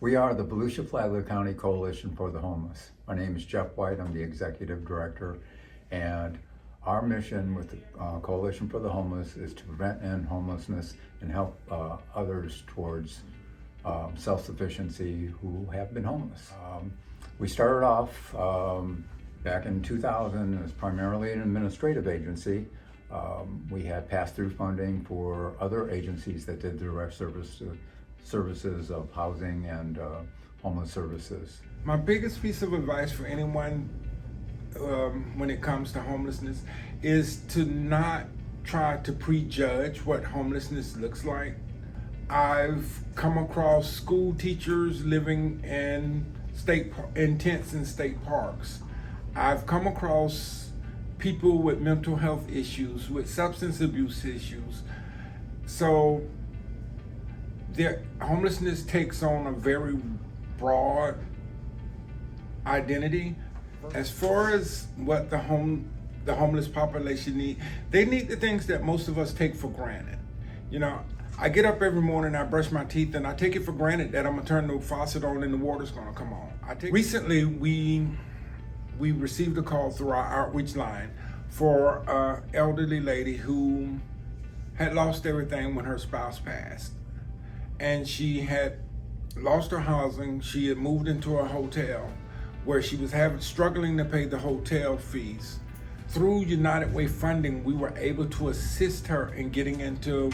We are the Volusia Flagler County Coalition for the Homeless. My name is Jeff White. I'm the Executive Director, and our mission with the Coalition for the Homeless is to prevent and end homelessness and help others towards self-sufficiency who have been homeless. We started off back in 2000 as primarily an administrative agency. We had pass-through funding for other agencies that did direct services of housing and homeless services. My biggest piece of advice for anyone when it comes to homelessness is to not try to prejudge what homelessness looks like. I've come across school teachers living in tents in state parks. I've come across people with mental health issues, with substance abuse issues. So homelessness takes on a very broad identity. As far as what the homeless population need, they need the things that most of us take for granted. You know, I get up every morning, I brush my teeth, and I take it for granted that I'm gonna turn the faucet on and the water's gonna come on. Recently, we received a call through our outreach line for an elderly lady who had lost everything when her spouse passed. And she had lost her housing. She had moved into a hotel where she was struggling to pay the hotel fees. Through United Way funding, we were able to assist her in getting into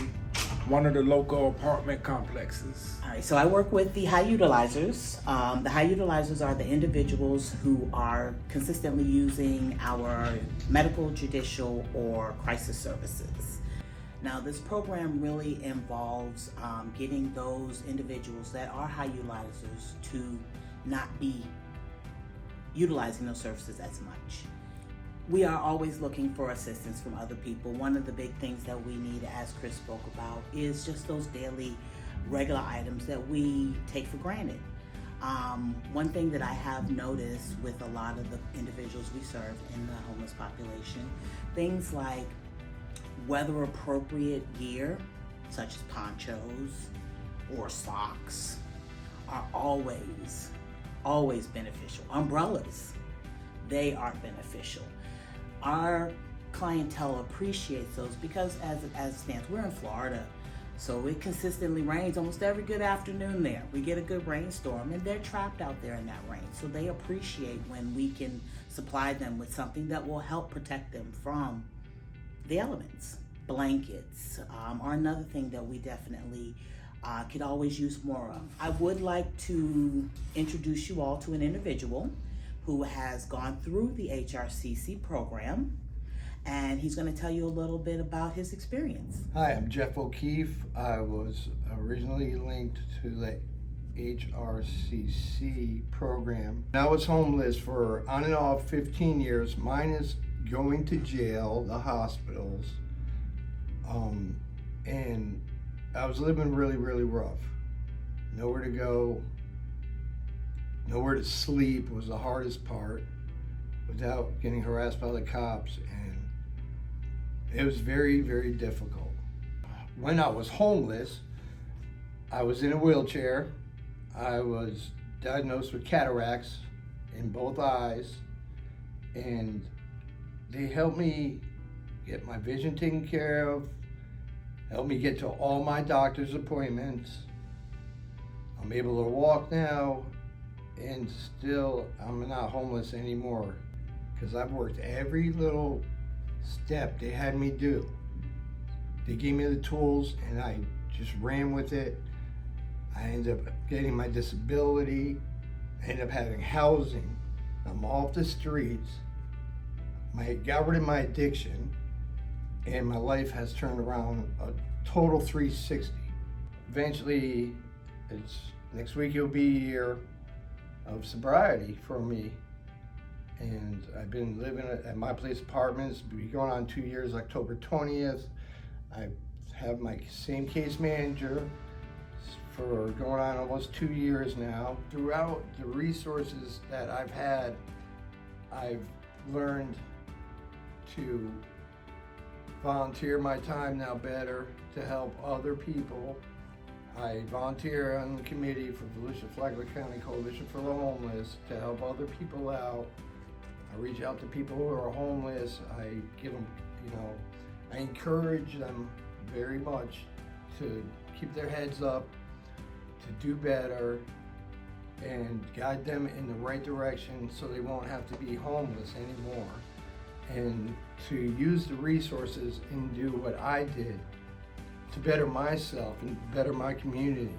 one of the local apartment complexes. All right, so I work with the high utilizers. The high utilizers are the individuals who are consistently using our medical, judicial, or crisis services. Now, this program really involves getting those individuals that are high utilizers to not be utilizing those services as much. We are always looking for assistance from other people. One of the big things that we need, as Chris spoke about, is just those daily, regular items that we take for granted. One thing that I have noticed with a lot of the individuals we serve in the homeless population, things like weather appropriate gear, such as ponchos or socks, are always beneficial. Umbrellas, they are beneficial. Our clientele appreciates those because as it stands, we're in Florida, so it consistently rains almost every good afternoon there. We get a good rainstorm and they're trapped out there in that rain. So they appreciate when we can supply them with something that will help protect them from the elements. Blankets are another thing that we definitely could always use more of. I would like to introduce you all to an individual who has gone through the HRCC program, and he's going to tell you a little bit about his experience. Hi, I'm Jeff OKeefe. I was originally linked to the HRCC program. I was homeless for on and off 15 years, minus going to jail, the hospitals, and I was living really, really rough. Nowhere to go, nowhere to sleep was the hardest part, without getting harassed by the cops, and it was very, very difficult. When I was homeless, I was in a wheelchair. I was diagnosed with cataracts in both eyes, and they helped me get my vision taken care of, helped me get to all my doctor's appointments. I'm able to walk now, and still I'm not homeless anymore because I've worked every little step they had me do. They gave me the tools and I just ran with it. I ended up getting my disability, I ended up having housing. I'm off the streets. I got rid of my addiction, and my life has turned around a total 360. Eventually, next week it'll be a year of sobriety for me, and I've been living at my place apartments. Be going on 2 years, October 20th. I have my same case manager for going on almost 2 years now. Throughout the resources that I've had, I've learned to volunteer my time now better to help other people. I volunteer on the committee for Volusia Flagler County Coalition for the Homeless to help other people out. I reach out to people who are homeless. I give them, I encourage them very much to keep their heads up, to do better, and guide them in the right direction so they won't have to be homeless anymore. And to use the resources and do what I did to better myself and better my community.